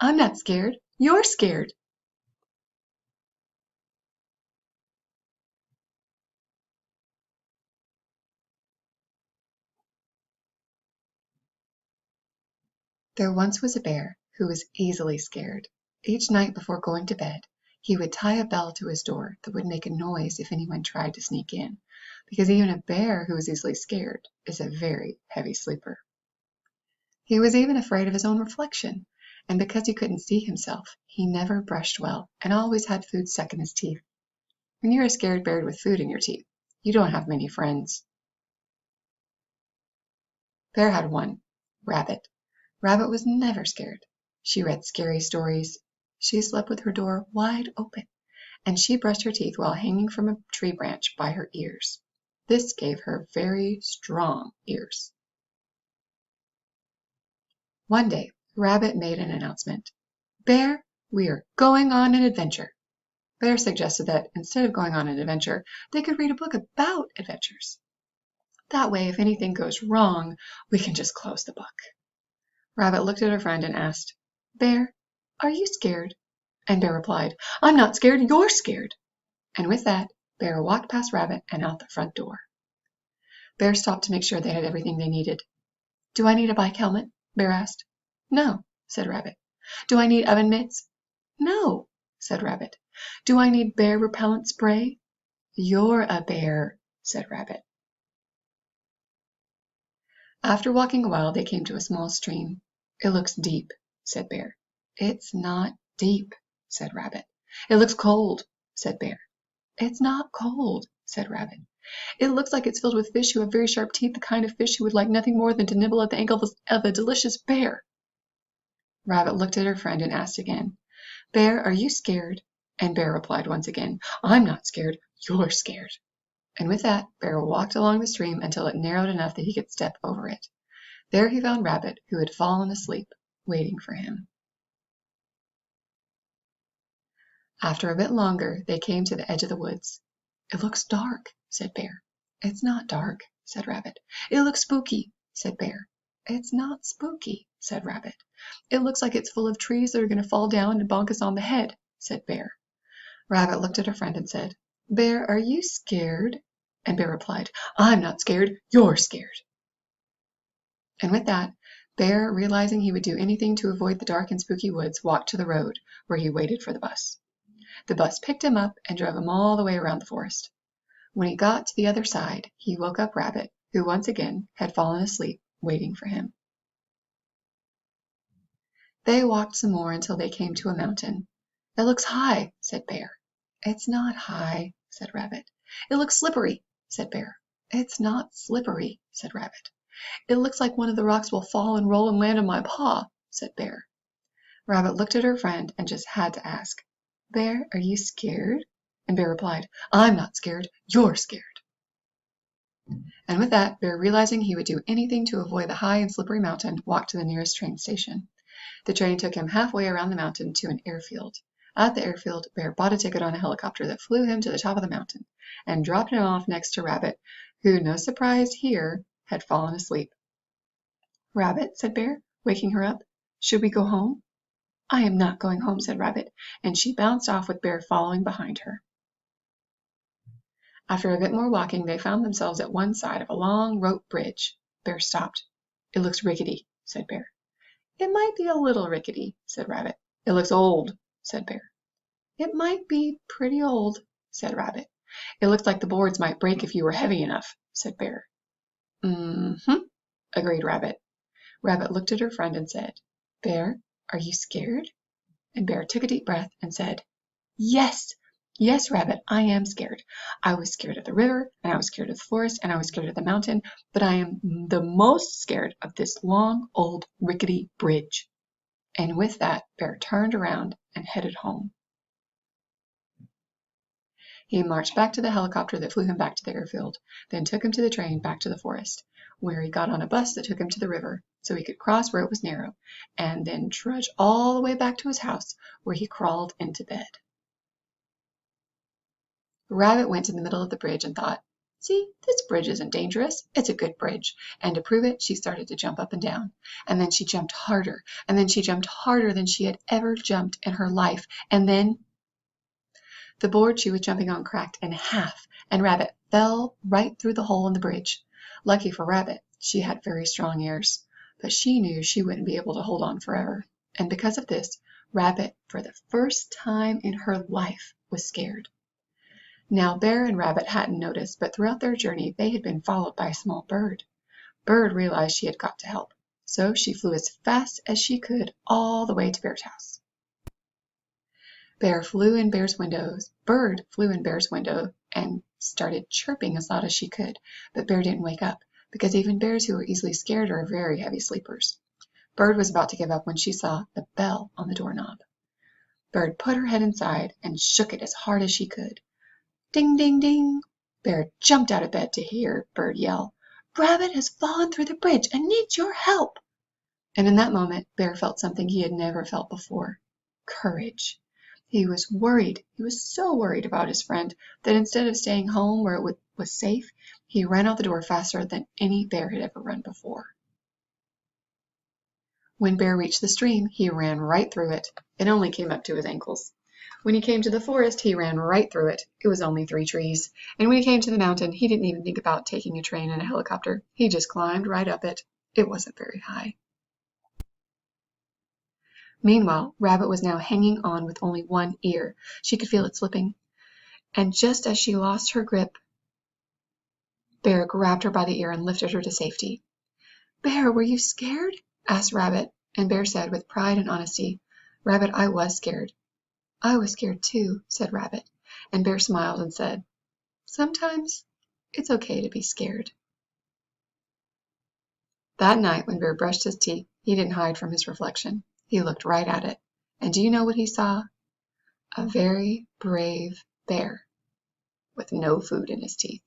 I'm not scared. You're scared. There once was a bear who was easily scared. Each night before going to bed, he would tie a bell to his door that would make a noise if anyone tried to sneak in, because even a bear who is easily scared is a very heavy sleeper. He was even afraid of his own reflection, and because he couldn't see himself, he never brushed well and always had food stuck in his teeth. When you're a scared bear with food in your teeth, you don't have many friends. Bear had one, Rabbit. Rabbit was never scared. She read scary stories. She slept with her door wide open, and she brushed her teeth while hanging from a tree branch by her ears. This gave her very strong ears. One day, Rabbit made an announcement. Bear, we are going on an adventure. Bear suggested that instead of going on an adventure, they could read a book about adventures. That way, if anything goes wrong, we can just close the book. Rabbit looked at her friend and asked, Bear, are you scared? And Bear replied, I'm not scared, you're scared. And with that, Bear walked past Rabbit and out the front door. Bear stopped to make sure they had everything they needed. Do I need a bike helmet? Bear asked. No, said Rabbit. Do I need oven mitts? No, said Rabbit. Do I need bear repellent spray? You're a bear, said Rabbit. After walking a while, they came to a small stream. It looks deep, said Bear. It's not deep, said Rabbit. It looks cold, said Bear. It's not cold, said Rabbit. It looks like it's filled with fish who have very sharp teeth, the kind of fish who would like nothing more than to nibble at the ankle of a delicious bear. Rabbit looked at her friend and asked again, Bear, are you scared? And Bear replied once again, I'm not scared, you're scared. And with that, Bear walked along the stream until it narrowed enough that he could step over it. There he found Rabbit, who had fallen asleep, waiting for him. After a bit longer, they came to the edge of the woods. It looks dark, said Bear. It's not dark, said Rabbit. It looks spooky, said Bear. It's not spooky, said Rabbit. It looks like it's full of trees that are going to fall down and bonk us on the head, said Bear. Rabbit looked at her friend and said, Bear, are you scared? And Bear replied, I'm not scared, you're scared. And with that, Bear, realizing he would do anything to avoid the dark and spooky woods, walked to the road, where he waited for the bus. The bus picked him up and drove him all the way around the forest. When he got to the other side, he woke up Rabbit, who once again had fallen asleep, waiting for him. They walked some more until they came to a mountain. It looks high, said Bear. It's not high, said Rabbit. It looks slippery, said Bear. It's not slippery, said Rabbit. It looks like one of the rocks will fall and roll and land on my paw, said Bear. Rabbit looked at her friend and just had to ask, Bear, are you scared? And Bear replied, I'm not scared, you're scared. And with that, Bear, realizing he would do anything to avoid the high and slippery mountain, walked to the nearest train station. The train took him halfway around the mountain to an airfield. At the airfield, Bear bought a ticket on a helicopter that flew him to the top of the mountain and dropped him off next to Rabbit, who, no surprise here, had fallen asleep. Rabbit, said Bear, waking her up, should we go home? I am not going home, said Rabbit, and she bounced off with Bear following behind her. After a bit more walking, they found themselves at one side of a long rope bridge. Bear stopped. It looks rickety, said Bear. It might be a little rickety, said Rabbit. It looks old, said Bear. It might be pretty old, said Rabbit. It looks like the boards might break if you were heavy enough, said Bear. Mm-hmm, agreed Rabbit. Rabbit looked at her friend and said, Bear, are you scared? And Bear took a deep breath and said, Yes! Yes, Rabbit, I am scared. I was scared of the river, and I was scared of the forest, and I was scared of the mountain, but I am the most scared of this long, old, rickety bridge. And with that, Bear turned around and headed home. He marched back to the helicopter that flew him back to the airfield, then took him to the train back to the forest, where he got on a bus that took him to the river so he could cross where it was narrow, and then trudge all the way back to his house, where he crawled into bed. Rabbit went to the middle of the bridge and thought, See, this bridge isn't dangerous. It's a good bridge. And to prove it, she started to jump up and down. And then she jumped harder. And then she jumped harder than she had ever jumped in her life. And then the board she was jumping on cracked in half, and Rabbit fell right through the hole in the bridge. Lucky for Rabbit, she had very strong ears. But she knew she wouldn't be able to hold on forever. And because of this, Rabbit, for the first time in her life, was scared. Now Bear and Rabbit hadn't noticed, but throughout their journey they had been followed by a small bird. Bird realized she had got to help, so she flew as fast as she could all the way to Bear's house. Bird flew in Bear's window and started chirping as loud as she could, but Bear didn't wake up, because even bears who are easily scared are very heavy sleepers. Bird was about to give up when she saw the bell on the doorknob. Bird put her head inside and shook it as hard as she could. Ding, ding, ding! Bear jumped out of bed to hear Bird yell, "Rabbit has fallen through the bridge and needs your help!" And in that moment, Bear felt something he had never felt before: courage. He was worried. He was so worried about his friend that instead of staying home where it was safe, he ran out the door faster than any bear had ever run before. When Bear reached the stream, he ran right through it. It only came up to his ankles. When he came to the forest, he ran right through it. It was only 3 trees. And when he came to the mountain, he didn't even think about taking a train and a helicopter. He just climbed right up it. It wasn't very high. Meanwhile, Rabbit was now hanging on with only one ear. She could feel it slipping. And just as she lost her grip, Bear grabbed her by the ear and lifted her to safety. "Bear, were you scared?" asked Rabbit. And Bear said with pride and honesty, "Rabbit, I was scared." "I was scared too," said Rabbit. And Bear smiled and said, "Sometimes it's okay to be scared." That night when Bear brushed his teeth, he didn't hide from his reflection. He looked right at it. And do you know what he saw? A very brave bear with no food in his teeth.